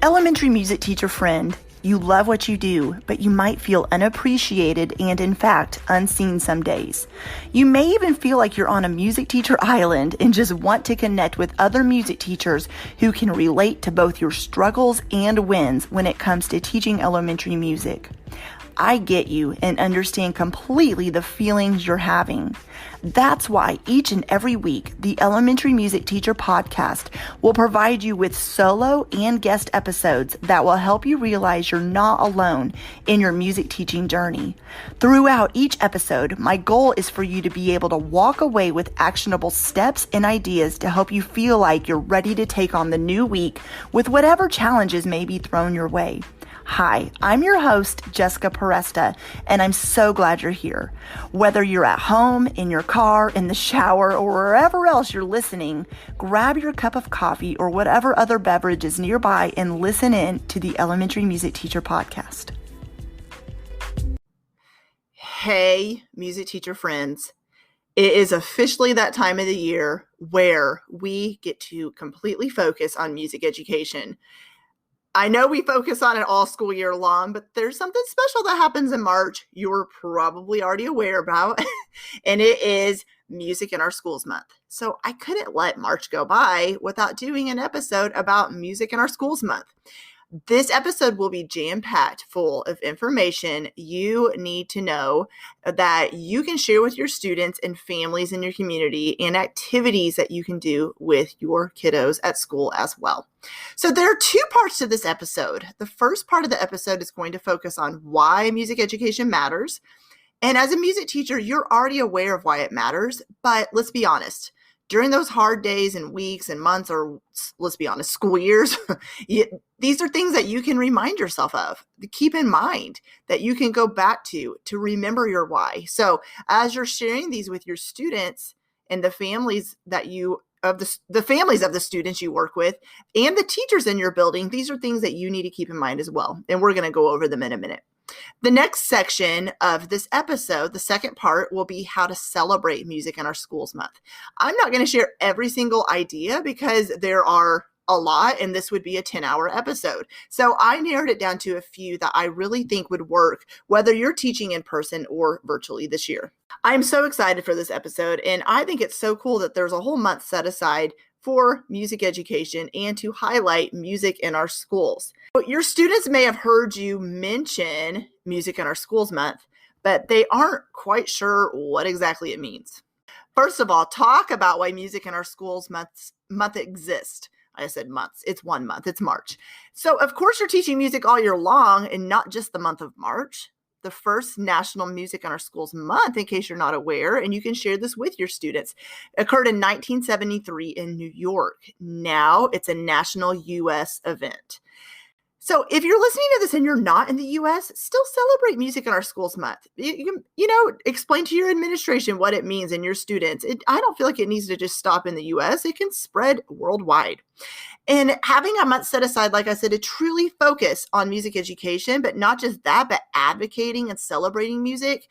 Elementary music teacher friend, you love what you do, but you might feel unappreciated and, in fact, unseen some days. You may even feel like you're on a music teacher island and just want to connect with other music teachers who can relate to both your struggles and wins when it comes to teaching elementary music. I get you and understand completely the feelings you're having. That's why each and every week, the Elementary Music Teacher Podcast will provide you with solo and guest episodes that will help you realize you're not alone in your music teaching journey. Throughout each episode, my goal is for you to be able to walk away with actionable steps and ideas to help you feel like you're ready to take on the new week with whatever challenges may be thrown your way. Hi, I'm your host, Jessica Peresta, and I'm so glad you're here. Whether you're at home, in your car, in the shower, or wherever else you're listening, grab your cup of coffee or whatever other beverage is nearby and listen in to the Elementary Music Teacher Podcast. Hey, music teacher friends. It is officially that time of the year where we get to completely focus on music education. I know we focus on it all school year long, but there's something special that happens in March you're probably already aware about, and it is Music in Our Schools Month. So I couldn't let March go by without doing an episode about Music in Our Schools Month. This episode will be jam-packed full of information you need to know that you can share with your students and families in your community and activities that you can do with your kiddos at school as well. So there are two parts to this episode. The first part of the episode is going to focus on why music education matters. And as a music teacher, you're already aware of why it matters, but let's be honest. During those hard days and weeks and months, or let's be honest, school years, these are things that you can remind yourself of, to keep in mind, that you can go back to remember your why. So as you're sharing these with your students and the families that the families of the students you work with and the teachers in your building, these are things that you need to keep in mind as well. And we're going to go over them in a minute. The next section of this episode, the second part, will be how to celebrate Music in Our Schools Month. I'm not going to share every single idea because there are a lot, and this would be a 10-hour episode. So I narrowed it down to a few that I really think would work, whether you're teaching in person or virtually this year. I'm so excited for this episode, and I think it's so cool that there's a whole month set aside for music education and to highlight music in our schools. Your students may have heard you mention Music in Our Schools Month, but they aren't quite sure what exactly it means. First of all, talk about why Music in Our Schools month exists. I said months. It's 1 month. It's March. So, of course, you're teaching music all year long and not just the month of March. The first National Music in Our Schools Month, in case you're not aware, and you can share this with your students, occurred in 1973 in New York. Now it's a national U.S. event. So if you're listening to this and you're not in the U.S., still celebrate Music in Our Schools Month. Explain to your administration what it means and your students. I don't feel like it needs to just stop in the U.S. It can spread worldwide. And having a month set aside, like I said, to truly focus on music education, but not just that, but advocating and celebrating music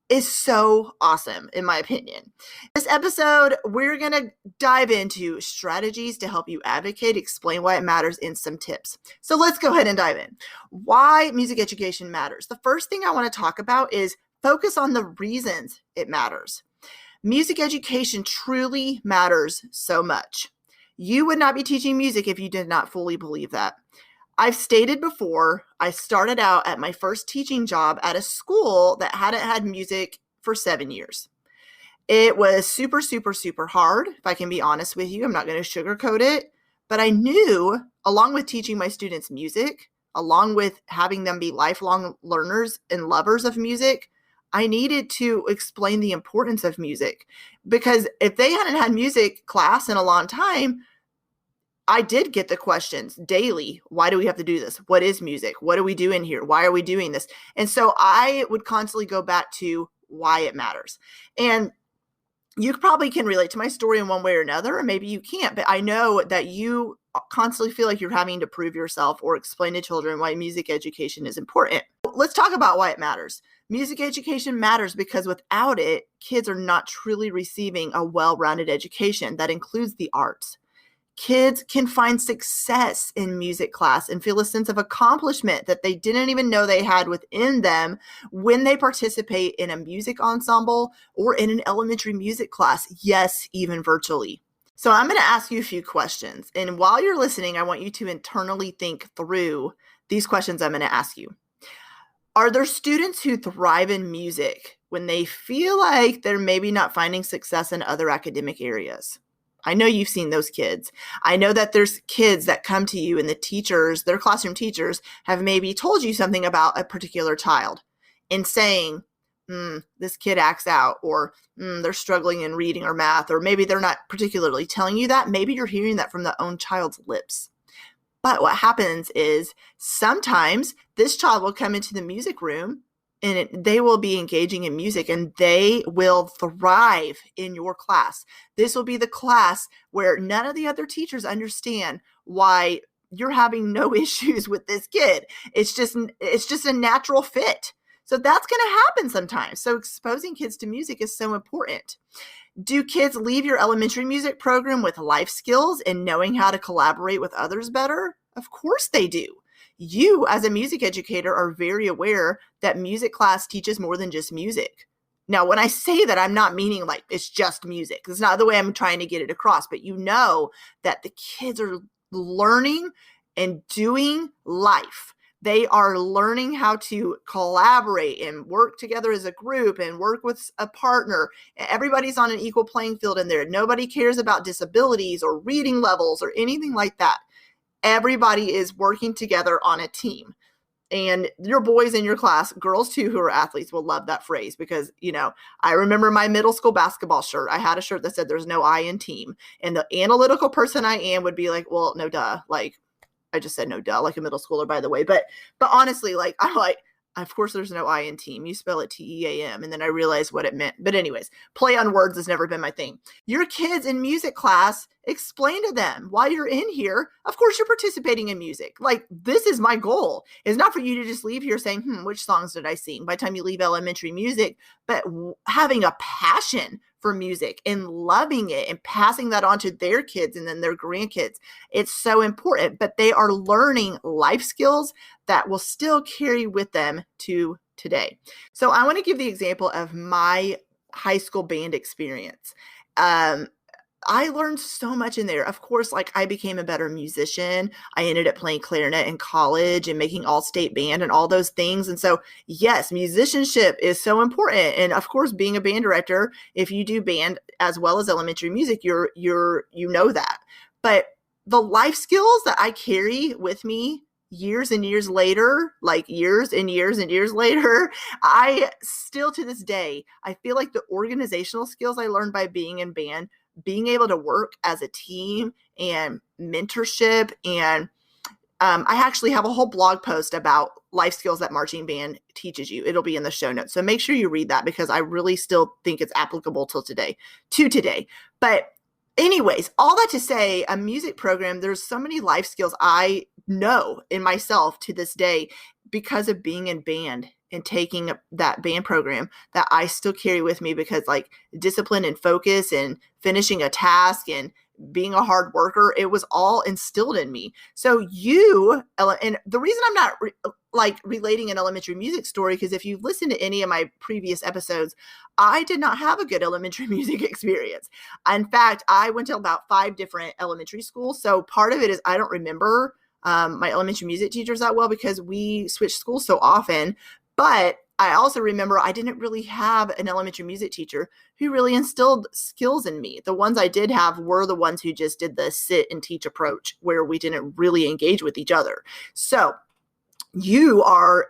is so awesome, in my opinion. This episode, we're going to dive into strategies to help you advocate, explain why it matters, and some tips. So let's go ahead and dive in. Why music education matters. The first thing I want to talk about is focus on the reasons it matters. Music education truly matters so much. You would not be teaching music if you did not fully believe that. I've stated before, I started out at my first teaching job at a school that hadn't had music for 7 years. It was super, super, super hard, if I can be honest with you. I'm not going to sugarcoat it, but I knew, along with teaching my students music, along with having them be lifelong learners and lovers of music, I needed to explain the importance of music. Because if they hadn't had music class in a long time, I did get the questions daily. Why do we have to do this? What is music? What do we do in here? Why are we doing this? And so I would constantly go back to why it matters. And you probably can relate to my story in one way or another, or maybe you can't, but I know that you constantly feel like you're having to prove yourself or explain to children why music education is important. Let's talk about why it matters. Music education matters because without it, kids are not truly receiving a well-rounded education that includes the arts. Kids can find success in music class and feel a sense of accomplishment that they didn't even know they had within them when they participate in a music ensemble or in an elementary music class, yes, even virtually. So I'm going to ask you a few questions. And while you're listening, I want you to internally think through these questions I'm going to ask you. Are there students who thrive in music when they feel like they're maybe not finding success in other academic areas? I know you've seen those kids. I know that there's kids that come to you and the teachers, their classroom teachers, have maybe told you something about a particular child and saying, this kid acts out, or they're struggling in reading or math, or maybe they're not particularly telling you that. Maybe you're hearing that from the own child's lips. But what happens is sometimes this child will come into the music room and they will be engaging in music and they will thrive in your class. This will be the class where none of the other teachers understand why you're having no issues with this kid. It's just a natural fit. So that's going to happen sometimes. So exposing kids to music is so important. Do kids leave your elementary music program with life skills and knowing how to collaborate with others better? Of course they do. You, as a music educator, are very aware that music class teaches more than just music. Now, when I say that, I'm not meaning like it's just music. It's not the way I'm trying to get it across, but you know that the kids are learning and doing life. They are learning how to collaborate and work together as a group and work with a partner. Everybody's on an equal playing field in there. Nobody cares about disabilities or reading levels or anything like that. Everybody is working together on a team. And your boys in your class, girls too, who are athletes, will love that phrase because, I remember my middle school basketball shirt. I had a shirt that said there's no I in team. And the analytical person I am would be like, well, no, duh. Like, I just said no duh, like a middle schooler, by the way. But honestly, like, I'm like, of course there's no I in team. You spell it T-E-A-M. And then I realized what it meant. But anyways, play on words has never been my thing. Your kids in music class, explain to them why you're in here. Of course you're participating in music. Like, this is my goal. It's not for you to just leave here saying, which songs did I sing by the time you leave elementary music, but having a passion for music and loving it and passing that on to their kids and then their grandkids. It's so important, but they are learning life skills that will still carry with them to today. So I want to give the example of my high school band experience. I learned so much in there. Of course, like, I became a better musician. I ended up playing clarinet in college and making all-state band and all those things. And so, yes, musicianship is so important. And of course, being a band director, if you do band as well as elementary music, you know that. But the life skills that I carry with me years and years later, like years and years and years later, I still to this day, I feel like the organizational skills I learned by being in band, being able to work as a team and mentorship. And I actually have a whole blog post about life skills that marching band teaches you. It'll be in the show notes. So make sure you read that because I really still think it's applicable to today. But anyways, all that to say, a music program, there's so many life skills I know in myself to this day because of being in band and taking that band program that I still carry with me because, like, discipline and focus and finishing a task and being a hard worker, it was all instilled in me. So and the reason I'm not relating an elementary music story, because if you've listened to any of my previous episodes, I did not have a good elementary music experience. In fact, I went to about 5 different elementary schools. So part of it is I don't remember my elementary music teachers that well because we switched schools so often. But I also remember I didn't really have an elementary music teacher who really instilled skills in me. The ones I did have were the ones who just did the sit and teach approach where we didn't really engage with each other. So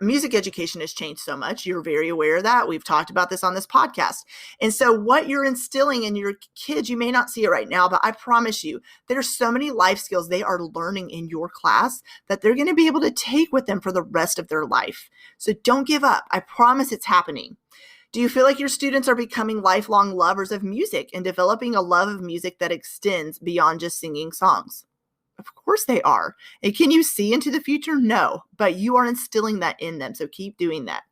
music education has changed so much. You're very aware of that. We've talked about this on this podcast. And so what you're instilling in your kids, you may not see it right now, but I promise you, there's so many life skills they are learning in your class that they're going to be able to take with them for the rest of their life. So don't give up. I promise it's happening. Do you feel like your students are becoming lifelong lovers of music and developing a love of music that extends beyond just singing songs? Of course they are. And can you see into the future? No, but you are instilling that in them. So keep doing that.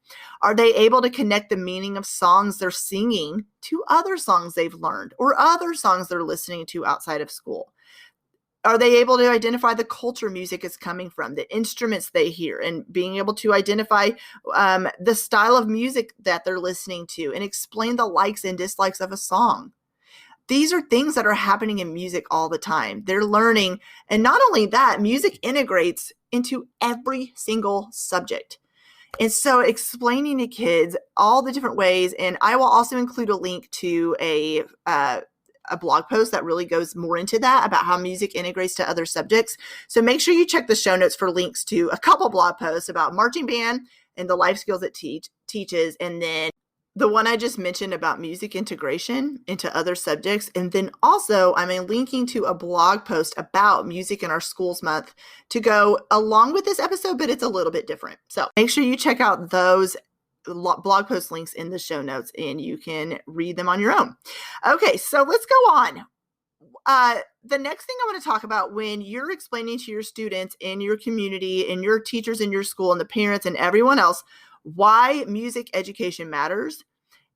Are they able to connect the meaning of songs they're singing to other songs they've learned or other songs they're listening to outside of school? Are they able to identify the culture music is coming from, the instruments they hear, and being able to identify the style of music that they're listening to and explain the likes and dislikes of a song? These are things that are happening in music all the time. They're learning. And not only that, music integrates into every single subject. And so explaining to kids all the different ways, and I will also include a link to a blog post that really goes more into that about how music integrates to other subjects. So make sure you check the show notes for links to a couple blog posts about marching band and the life skills it teaches, and then the one I just mentioned about music integration into other subjects. And then also I'm linking to a blog post about music in our schools month to go along with this episode, but it's a little bit different. So make sure you check out those blog post links in the show notes and you can read them on your own. Okay, so let's go on. The next thing I want to talk about when you're explaining to your students in your community and your teachers in your school and the parents and everyone else why music education matters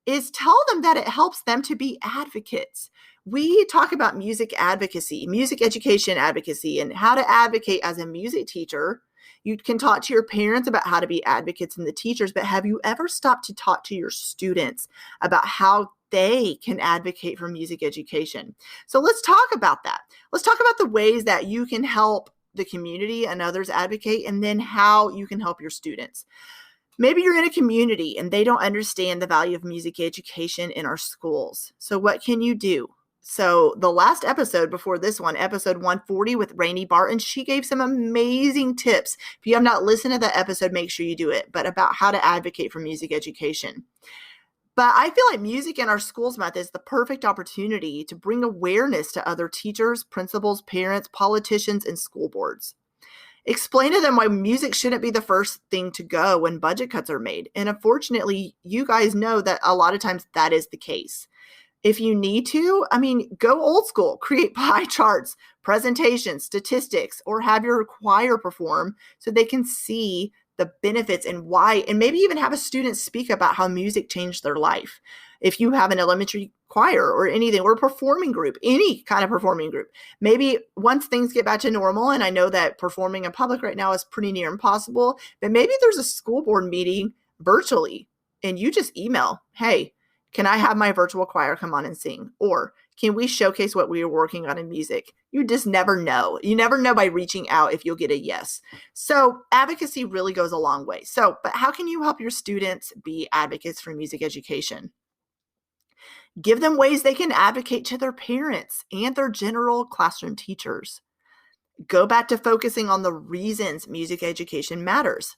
is tell them that it helps them to be advocates. We talk about music advocacy, music education advocacy, and how to advocate as a music teacher. You can talk to your parents about how to be advocates and the teachers, but have you ever stopped to talk to your students about how they can advocate for music education? So let's talk about that. Let's talk about the ways that you can help the community and others advocate, and then how you can help your students. Maybe you're in a community and they don't understand the value of music education in our schools. So what can you do? So the last episode before this one, episode 140 with Rainey Barton, she gave some amazing tips. If you have not listened to that episode, make sure you do it, but about how to advocate for music education. But I feel like Music in Our Schools Month is the perfect opportunity to bring awareness to other teachers, principals, parents, politicians, and school boards. Explain to them why music shouldn't be the first thing to go when budget cuts are made. And unfortunately, you guys know that a lot of times that is the case. If you need to, go old school, create pie charts, presentations, statistics, or have your choir perform so they can see the benefits and why, and maybe even have a student speak about how music changed their life. If you have an elementary choir or anything, or a performing group, any kind of performing group, maybe once things get back to normal, and I know that performing in public right now is pretty near impossible, but maybe there's a school board meeting virtually and you just email, hey, can I have my virtual choir come on and sing? Or can we showcase what we are working on in music? You just never know. You never know by reaching out if you'll get a yes. So advocacy really goes a long way. But how can you help your students be advocates for music education? Give them ways they can advocate to their parents and their general classroom teachers. Go back to focusing on the reasons music education matters.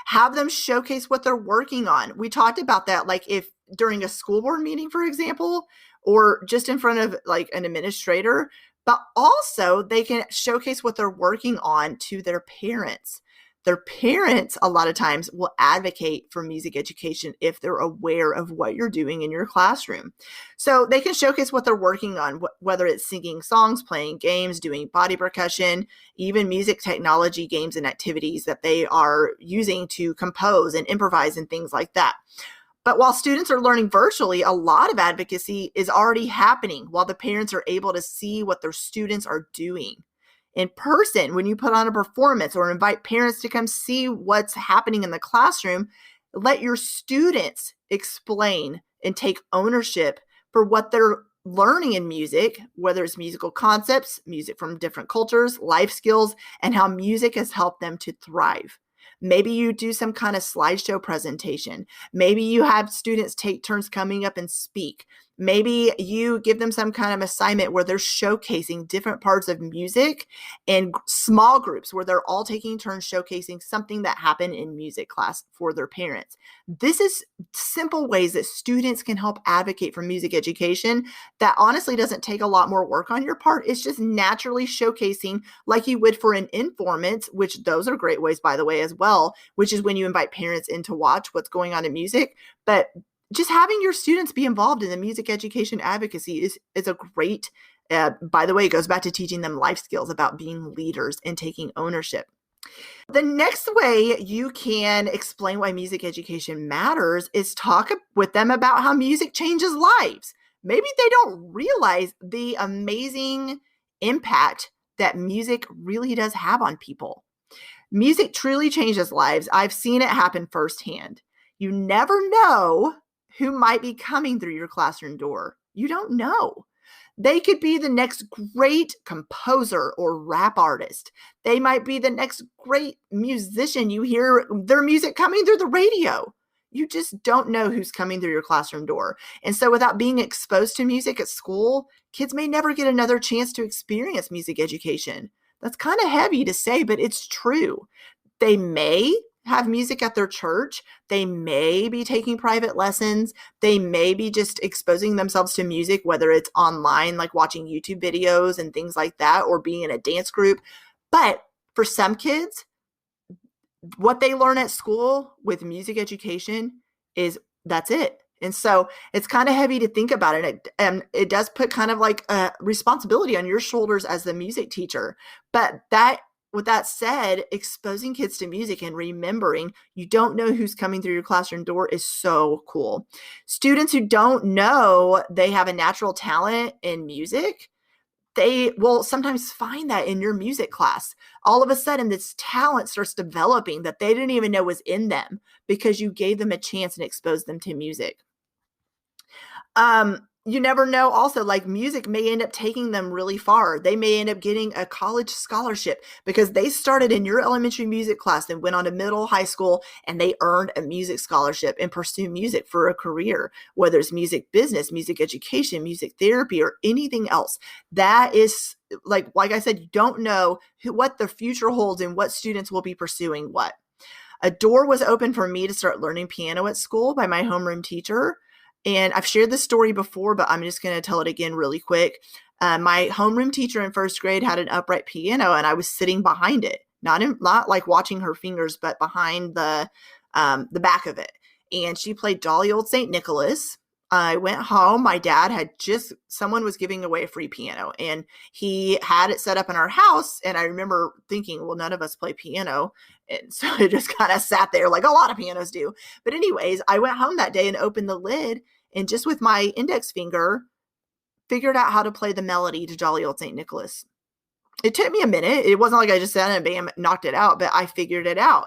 Have them showcase what they're working on. We talked about that, like if during a school board meeting, for example, or just in front of like an administrator, but also they can showcase what they're working on to their parents. Their parents, a lot of times, will advocate for music education if they're aware of what you're doing in your classroom. So they can showcase what they're working on, whether it's singing songs, playing games, doing body percussion, even music technology games and activities that they are using to compose and improvise and things like that. But while students are learning virtually, a lot of advocacy is already happening while the parents are able to see what their students are doing. In person, when you put on a performance or invite parents to come see what's happening in the classroom, let your students explain and take ownership for what they're learning in music, whether it's musical concepts, music from different cultures, life skills, and how music has helped them to thrive. Maybe you do some kind of slideshow presentation. Maybe you have students take turns coming up and speak. Maybe you give them some kind of assignment where they're showcasing different parts of music in small groups where they're all taking turns showcasing something that happened in music class for their parents. This is simple ways that students can help advocate for music education that honestly doesn't take a lot more work on your part. It's just naturally showcasing like you would for an informant, which those are great ways, by the way, as well, which is when you invite parents in to watch what's going on in music. But just having your students be involved in the music education advocacy is a great, by the way, it goes back to teaching them life skills about being leaders and taking ownership. The next way you can explain why music education matters is talk with them about how music changes lives. Maybe they don't realize the amazing impact that music really does have on people. Music truly changes lives. I've seen it happen firsthand. You never know who might be coming through your classroom door. You don't know. They could be the next great composer or rap artist. They might be the next great musician. You hear their music coming through the radio. You just don't know who's coming through your classroom door. And so without being exposed to music at school, kids may never get another chance to experience music education. That's kind of heavy to say, but it's true. They may have music at their church. They may be taking private lessons. They may be just exposing themselves to music, whether it's online, like watching YouTube videos and things like that, or being in a dance group. But for some kids, what they learn at school with music education that's it. And so it's kind of heavy to think about it. And it does put kind of like a responsibility on your shoulders as the music teacher. But with that said, exposing kids to music and remembering you don't know who's coming through your classroom door is so cool. Students who don't know they have a natural talent in music, they will sometimes find that in your music class. All of a sudden, this talent starts developing that they didn't even know was in them because you gave them a chance and exposed them to music. You never know also, like music may end up taking them really far. They may end up getting a college scholarship because they started in your elementary music class and went on to middle, high school, and they earned a music scholarship and pursue music for a career, whether it's music business, music education, music therapy, or anything else. That is like I said, you don't know what the future holds and what students will be pursuing what. A door was open for me to start learning piano at school by my homeroom teacher. And I've shared this story before, but I'm just going to tell it again really quick. My homeroom teacher in first grade had an upright piano, and I was sitting behind it, not like watching her fingers, but behind the back of it. And she played Jolly Old St. Nicholas. I went home. My dad someone was giving away a free piano, and he had it set up in our house. And I remember thinking, well, none of us play piano. And so it just kind of sat there like a lot of pianos do. But anyways, I went home that day and opened the lid, and just with my index finger, figured out how to play the melody to Jolly Old St. Nicholas. It took me a minute. It wasn't like I just sat and bam, knocked it out, but I figured it out.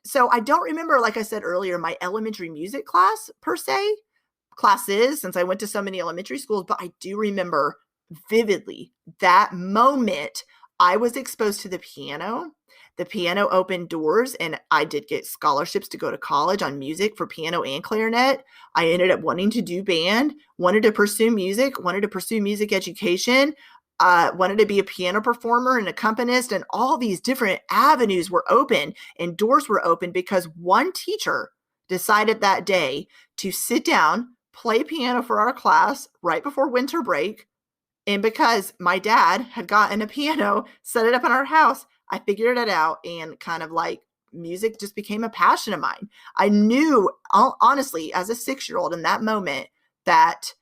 So I don't remember, like I said earlier, my elementary music class per se, classes, since I went to so many elementary schools, but I do remember vividly that moment I was exposed to the piano. The piano opened doors, and I did get scholarships to go to college on music for piano and clarinet. I ended up wanting to do band, wanted to pursue music, wanted to pursue music education, wanted to be a piano performer and accompanist, and all these different avenues were open and doors were open because one teacher decided that day to sit down, play piano for our class right before winter break. And because my dad had gotten a piano, set it up in our house, I figured it out, and kind of like music just became a passion of mine. I knew, honestly, as a 6-year-old in that moment, that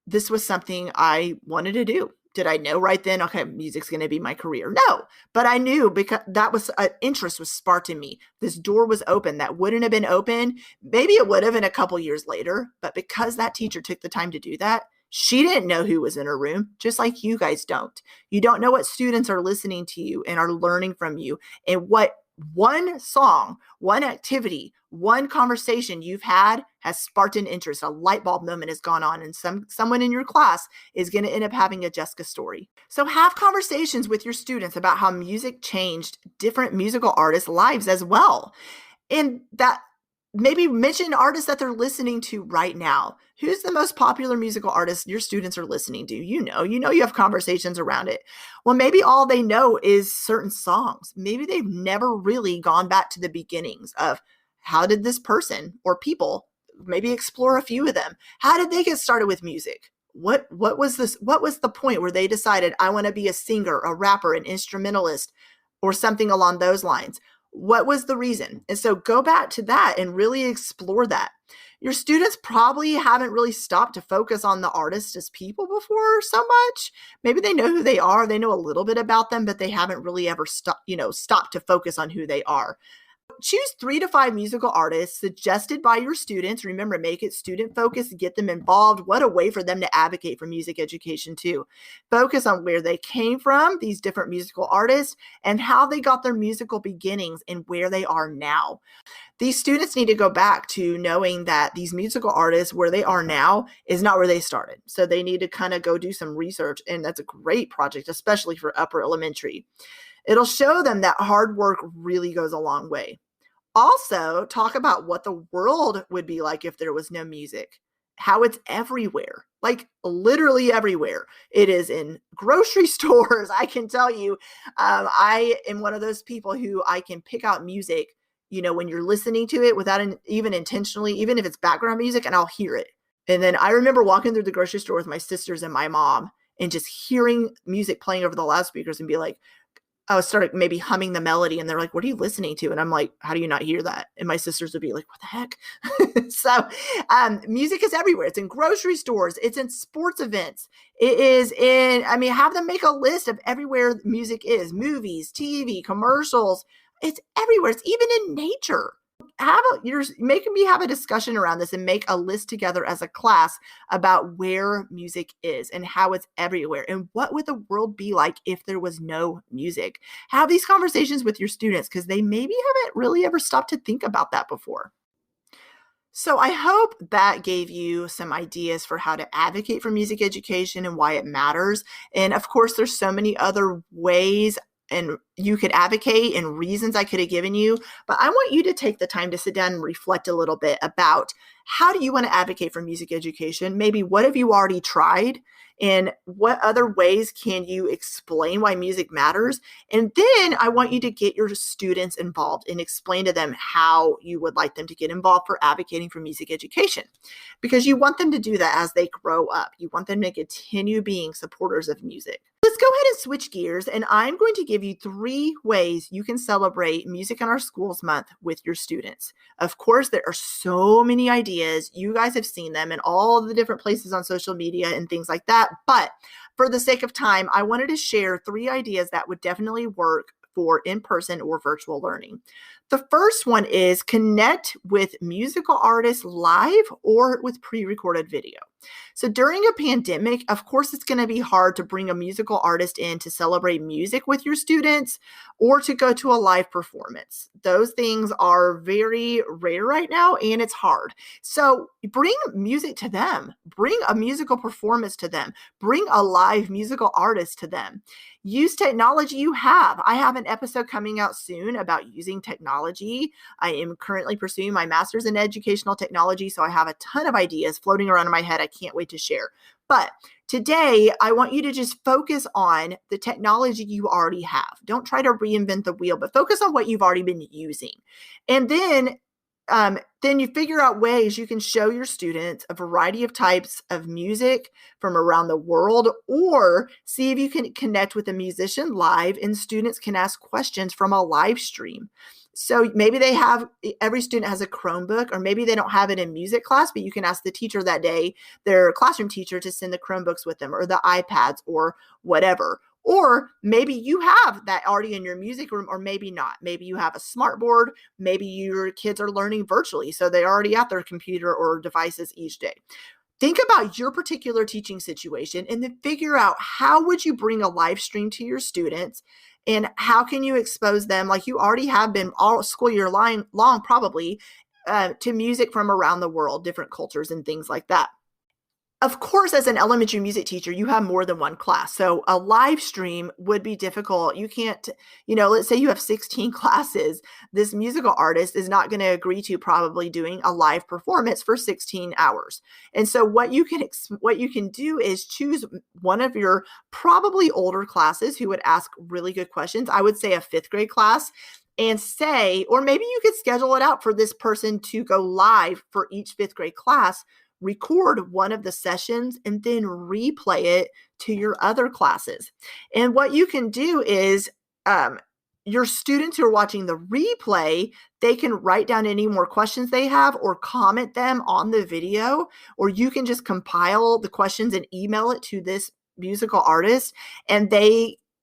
this was something I wanted to do. Did I know right then, okay, music's going to be my career? No, but I knew because that was an interest was sparked in me. This door was open that wouldn't have been open. Maybe it would have in a couple years later, but because that teacher took the time to do that, she didn't know who was in her room, just like you guys don't. You don't know what students are listening to you and are learning from you, and what one song, one activity, one conversation you've had has sparked an interest. A light bulb moment has gone on, and someone in your class is going to end up having a Jessica story. So have conversations with your students about how music changed different musical artists' lives as well. And that maybe mention artists that they're listening to right now. Who's the most popular musical artist your students are listening to? You know you have conversations around it. Well, maybe all they know is certain songs. Maybe they've never really gone back to the beginnings of how did this person or people, maybe explore a few of them. How did they get started with music? What was the point where they decided I want to be a singer, a rapper, an instrumentalist, or something along those lines? What was the reason? And so go back to that and really explore that. Your students probably haven't really stopped to focus on the artist as people before so much. Maybe they know who they are. They know a little bit about them, but they haven't really ever stopped to focus on who they are. Choose 3 to 5 musical artists suggested by your students. Remember, make it student focused, get them involved. What a way for them to advocate for music education too. Focus on where they came from, these different musical artists, and how they got their musical beginnings and where they are now. These students need to go back to knowing that these musical artists, where they are now, is not where they started. So they need to kind of go do some research, and that's a great project, especially for upper elementary. It'll show them that hard work really goes a long way. Also, talk about what the world would be like if there was no music, how it's everywhere, like literally everywhere. It is in grocery stores. I can tell you, I am one of those people who I can pick out music, when you're listening to it without even intentionally, even if it's background music, and I'll hear it. And then I remember walking through the grocery store with my sisters and my mom and just hearing music playing over the loudspeakers and be like, I started maybe humming the melody, and they're like, what are you listening to? And I'm like, how do you not hear that? And my sisters would be like, what the heck? So music is everywhere. It's in grocery stores. It's in sports events. It is have them make a list of everywhere music is, movies, TV, commercials. It's everywhere. It's even in nature. You're making me have a discussion around this and make a list together as a class about where music is and how it's everywhere and what would the world be like if there was no music. Have these conversations with your students because they maybe haven't really ever stopped to think about that before. So I hope that gave you some ideas for how to advocate for music education and why it matters. And of course, there's so many other ways and you could advocate and reasons I could have given you, but I want you to take the time to sit down and reflect a little bit about how do you want to advocate for music education? Maybe what have you already tried and what other ways can you explain why music matters? And then I want you to get your students involved and explain to them how you would like them to get involved for advocating for music education, because you want them to do that as they grow up. You want them to continue being supporters of music. Let's go ahead and switch gears, and I'm going to give you 3 ways you can celebrate Music in Our Schools Month with your students. Of course, there are so many ideas. You guys have seen them in all of the different places on social media and things like that, but for the sake of time, I wanted to share 3 ideas that would definitely work for in-person or virtual learning. The first one is connect with musical artists live or with pre-recorded video. So during a pandemic, of course, it's going to be hard to bring a musical artist in to celebrate music with your students or to go to a live performance. Those things are very rare right now, and it's hard. So bring music to them, bring a musical performance to them, bring a live musical artist to them. Use technology you have. I have an episode coming out soon about using technology. I am currently pursuing my master's in educational technology, so I have a ton of ideas floating around in my head I can't wait to share. But today, I want you to just focus on the technology you already have. Don't try to reinvent the wheel, but focus on what you've already been using. And then you figure out ways you can show your students a variety of types of music from around the world, or see if you can connect with a musician live and students can ask questions from a live stream. So maybe every student has a Chromebook, or maybe they don't have it in music class, but you can ask the teacher that day, their classroom teacher, to send the Chromebooks with them or the iPads or whatever. Or maybe you have that already in your music room, or maybe not. Maybe you have a smart board. Maybe your kids are learning virtually, so they're already at their computer or devices each day. Think about your particular teaching situation and then figure out how would you bring a live stream to your students, and how can you expose them, like you already have been all school year long probably, to music from around the world, different cultures and things like that. Of course, as an elementary music teacher, you have more than one class. So a live stream would be difficult. You can't, let's say you have 16 classes. This musical artist is not going to agree to probably doing a live performance for 16 hours. And so what you can do is choose one of your probably older classes who would ask really good questions. I would say a 5th grade class, and say, or maybe you could schedule it out for this person to go live for each 5th grade class, record one of the sessions, and then replay it to your other classes. And what you can do is your students who are watching the replay, they can write down any more questions they have or comment them on the video, or you can just compile the questions and email it to this musical artist, and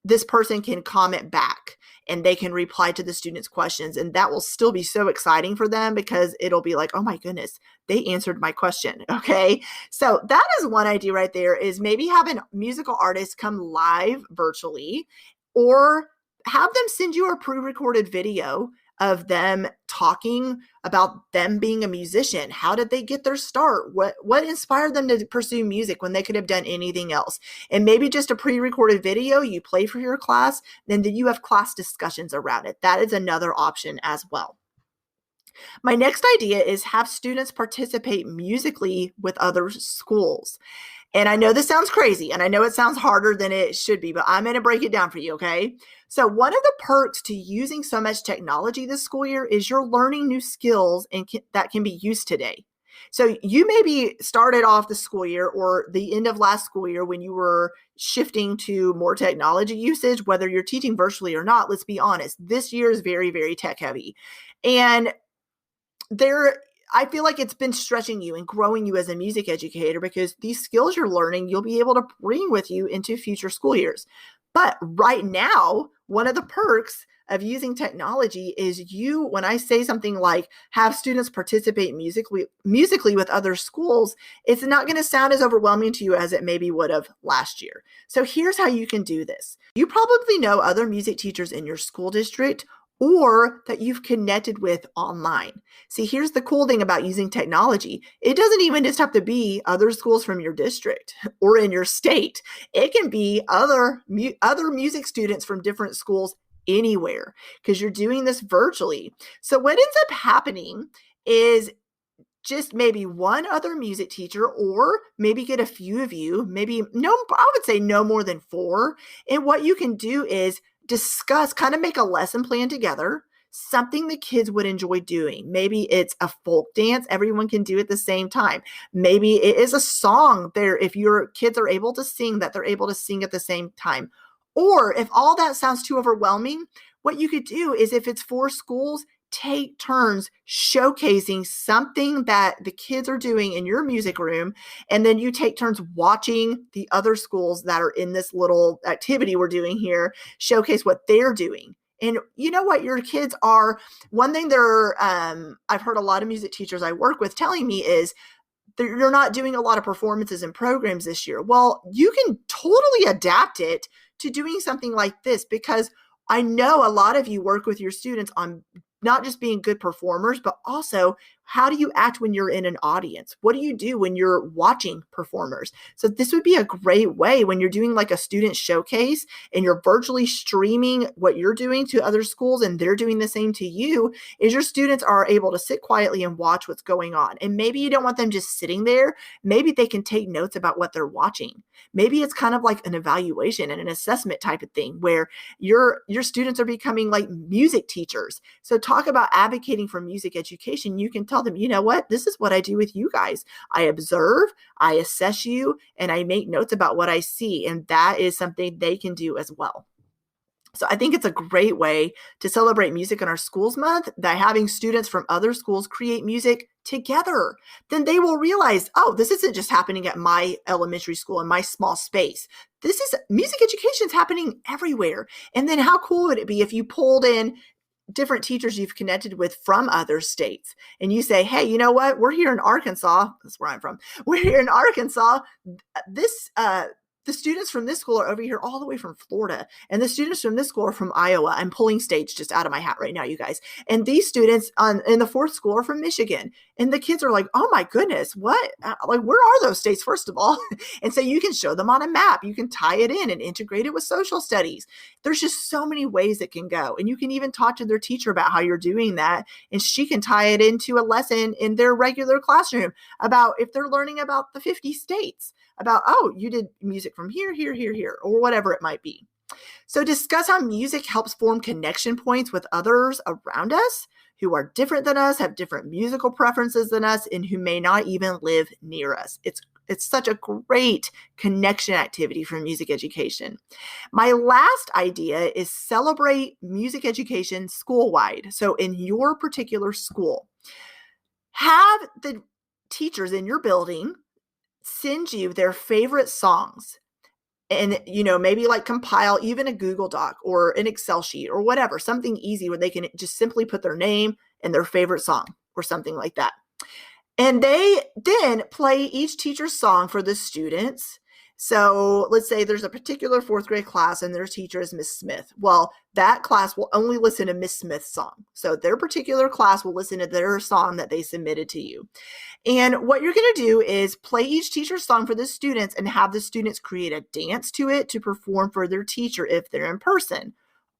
this person can comment back. and they can reply to the students' questions. And that will still be so exciting for them because it'll be like, oh my goodness, they answered my question. Okay. So that is one idea right there, is maybe having musical artists come live virtually, or have them send you a pre-recorded video of them talking about them being a musician. How did they get their start? What inspired them to pursue music when they could have done anything else? And maybe just a pre-recorded video you play for your class, then you have class discussions around it. That is another option as well. My next idea is have students participate musically with other schools. And I know this sounds crazy, and I know it sounds harder than it should be, but I'm going to break it down for you, okay? So one of the perks to using so much technology this school year is you're learning new skills that can be used today. So you maybe started off the school year or the end of last school year when you were shifting to more technology usage, whether you're teaching virtually or not. Let's be honest, this year is very, very tech heavy. And I feel like it's been stretching you and growing you as a music educator, because these skills you're learning, you'll be able to bring with you into future school years. But right now, one of the perks of using technology is when I say something like have students participate musically with other schools, it's not going to sound as overwhelming to you as it maybe would have last year. So here's how you can do this. You probably know other music teachers in your school district or that you've connected with online. See, here's the cool thing about using technology. It doesn't even just have to be other schools from your district or in your state. It can be other music students from different schools anywhere, because you're doing this virtually. So what ends up happening is just maybe one other music teacher, or maybe get a few of you, I would say no more than 4. And what you can do is discuss, kind of make a lesson plan together, something the kids would enjoy doing. Maybe it's a folk dance everyone can do at the same time. Maybe it is a song there, if your kids are able to sing, that they're able to sing at the same time. Or if all that sounds too overwhelming, what you could do is, if it's 4 schools, take turns showcasing something that the kids are doing in your music room, and then you take turns watching the other schools that are in this little activity we're doing here showcase what they're doing. And you know what, your kids are, one thing I've heard a lot of music teachers I work with telling me is you're not doing a lot of performances and programs this year. Well, you can totally adapt it to doing something like this, because I know a lot of you work with your students on not just being good performers, but also how do you act when you're in an audience? What do you do when you're watching performers? So this would be a great way when you're doing like a student showcase and you're virtually streaming what you're doing to other schools and they're doing the same to you, is your students are able to sit quietly and watch what's going on. And maybe you don't want them just sitting there. Maybe they can take notes about what they're watching. Maybe it's kind of like an evaluation and an assessment type of thing where your students are becoming like music teachers. So talk about advocating for music education. You can tell them, you know what, this is what I do with you guys. I observe, I assess you, and I make notes about what I see. And that is something they can do as well. So I think it's a great way to celebrate music in our schools month, that having students from other schools create music together. Then they will realize, oh, this isn't just happening at my elementary school in my small space. This is music education is happening everywhere. And then how cool would it be if you pulled in different teachers you've connected with from other states, and you say, hey, you know what? We're here in Arkansas. That's where I'm from. We're here in Arkansas. The students from this school are over here all the way from Florida. And the students from this school are from Iowa. I'm pulling states just out of my hat right now, you guys. And these students in the 4th school are from Michigan. And the kids are like, oh my goodness, what? Like, where are those states, first of all? And so you can show them on a map. You can tie it in and integrate it with social studies. There's just so many ways it can go. And you can even talk to their teacher about how you're doing that. And she can tie it into a lesson in their regular classroom about if they're learning about the 50 states, about, oh, you did music from here, or whatever it might be. So discuss how music helps form connection points with others around us who are different than us, have different musical preferences than us, and who may not even live near us. It's such a great connection activity for music education. My last idea is celebrate music education school-wide. So in your particular school, have the teachers in your building send you their favorite songs and, maybe like compile even a Google Doc or an Excel sheet or whatever, something easy where they can just simply put their name and their favorite song or something like that. And they then play each teacher's song for the students. So let's say there's a particular fourth grade class and their teacher is Miss Smith. Well, that class will only listen to Miss Smith's song. So their particular class will listen to their song that they submitted to you. And what you're going to do is play each teacher's song for the students and have the students create a dance to it to perform for their teacher if they're in person.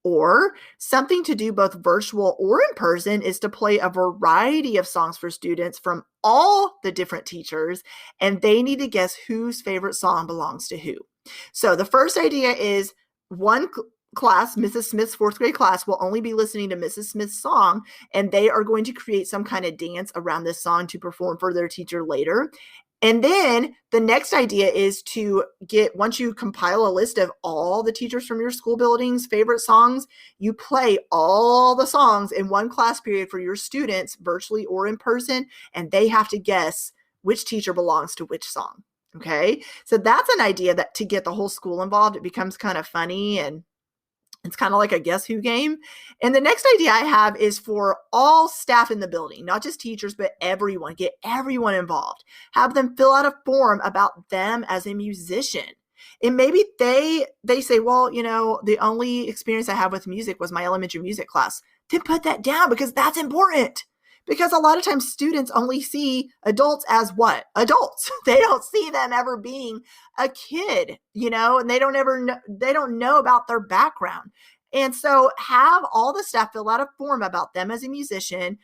Or something to do both virtual or in person is to play a variety of songs for students from all the different teachers, and they need to guess whose favorite song belongs to who. So the first idea is one class, Mrs. Smith's fourth grade class, will only be listening to Mrs. Smith's song, and they are going to create some kind of dance around this song to perform for their teacher later. And then the next idea is to once you compile a list of all the teachers from your school building's favorite songs, you play all the songs in one class period for your students, virtually or in person, and they have to guess which teacher belongs to which song. Okay, so that's an idea that to get the whole school involved, it becomes kind of funny and it's kind of like a guess who game. And the next idea I have is for all staff in the building, not just teachers, but everyone. Get everyone involved. Have them fill out a form about them as a musician. And maybe they say, well, the only experience I have with music was my elementary music class. Then put that down because that's important. Because a lot of times students only see adults as what? Adults. They don't see them ever being a kid, and they don't know about their background. And so have all the staff fill out a form about them as a musician.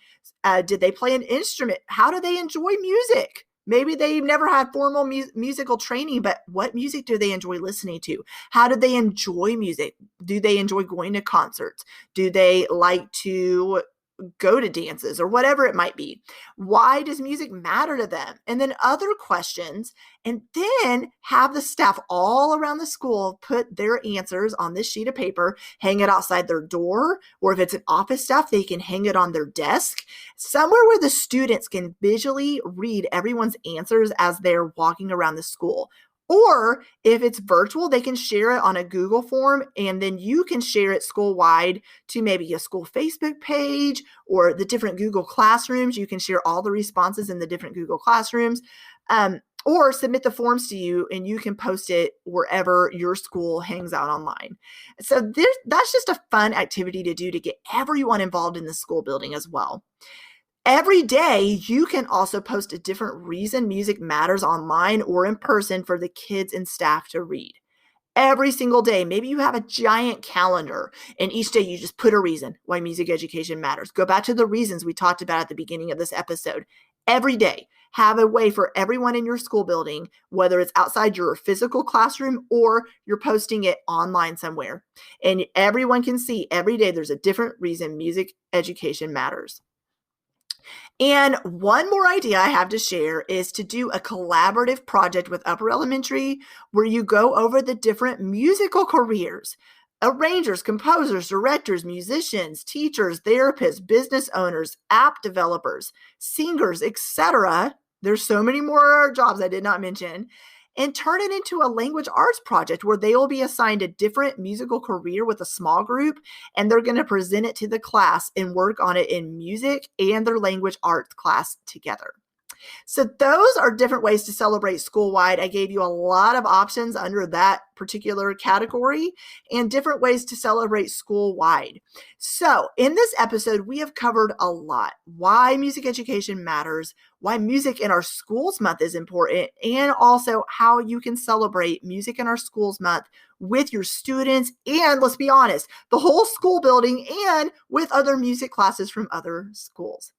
Did they play an instrument? How do they enjoy music? Maybe they've never had formal musical training, but what music do they enjoy listening to? How do they enjoy music? Do they enjoy going to concerts? Do they like to go to dances or whatever it might be? Why does music matter to them? And then other questions, and then have the staff all around the school put their answers on this sheet of paper, hang it outside their door, or if it's an office staff, they can hang it on their desk, somewhere where the students can visually read everyone's answers as they're walking around the school. Or if it's virtual, they can share it on a Google form, and then you can share it school-wide to maybe a school Facebook page or the different Google Classrooms. You can share all the responses in the different Google Classrooms, or submit the forms to you, and you can post it wherever your school hangs out online. So that's just a fun activity to do to get everyone involved in the school building as well. Every day, you can also post a different reason music matters online or in person for the kids and staff to read. Every single day, maybe you have a giant calendar, and each day you just put a reason why music education matters. Go back to the reasons we talked about at the beginning of this episode. Every day, have a way for everyone in your school building, whether it's outside your physical classroom or you're posting it online somewhere. And everyone can see every day there's a different reason music education matters. And one more idea I have to share is to do a collaborative project with upper elementary where you go over the different musical careers. Arrangers, composers, directors, musicians, teachers, therapists, business owners, app developers, singers, etc. There's so many more jobs I did not mention. And turn it into a language arts project where they will be assigned a different musical career with a small group, and they're going to present it to the class and work on it in music and their language arts class together. So those are different ways to celebrate school-wide. I gave you a lot of options under that particular category and different ways to celebrate school-wide. So in this episode, we have covered a lot. Why music education matters, why Music in Our Schools Month is important, and also how you can celebrate Music in Our Schools Month with your students and, let's be honest, the whole school building and with other music classes from other schools.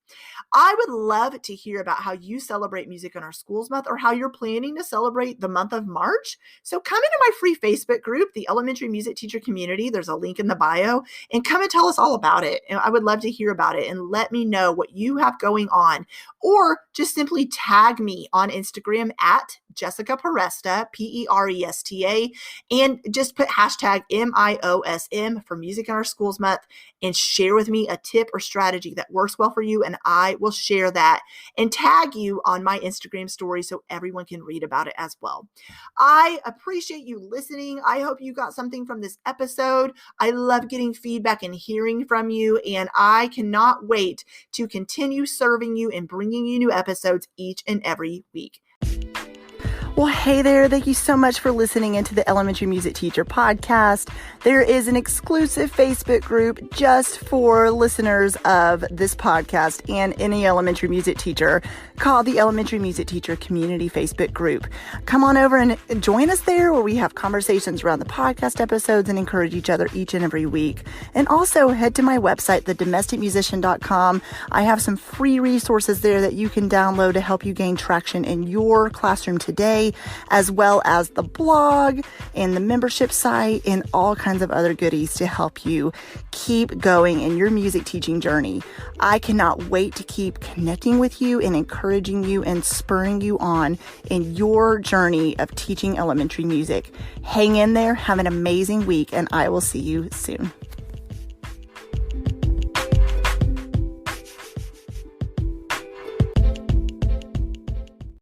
I would love to hear about how you celebrate Music in Our Schools Month or how you're planning to celebrate the month of March. So come into my free Facebook group, the Elementary Music Teacher Community. There's a link in the bio, and come and tell us all about it. And I would love to hear about it and let me know what you have going on, or just simply tag me on Instagram at Jessica Peresta, Peresta, and just put hashtag MIOSM for Music in Our Schools Month and share with me a tip or strategy that works well for you. And I will share that and tag you on my Instagram story so everyone can read about it as well. I appreciate you listening. I hope you got something from this episode. I love getting feedback and hearing from you, and I cannot wait to continue serving you and bringing you new episodes each and every week. Well, hey there. Thank you so much for listening into the Elementary Music Teacher Podcast. There is an exclusive Facebook group just for listeners of this podcast and any elementary music teacher called the Elementary Music Teacher Community Facebook group. Come on over and join us there where we have conversations around the podcast episodes and encourage each other each and every week. And also head to my website, thedomesticmusician.com. I have some free resources there that you can download to help you gain traction in your classroom today, as well as the blog and the membership site and all kinds of other goodies to help you keep going in your music teaching journey. I cannot wait to keep connecting with you and encouraging you and spurring you on in your journey of teaching elementary music. Hang in there, have an amazing week, and I will see you soon.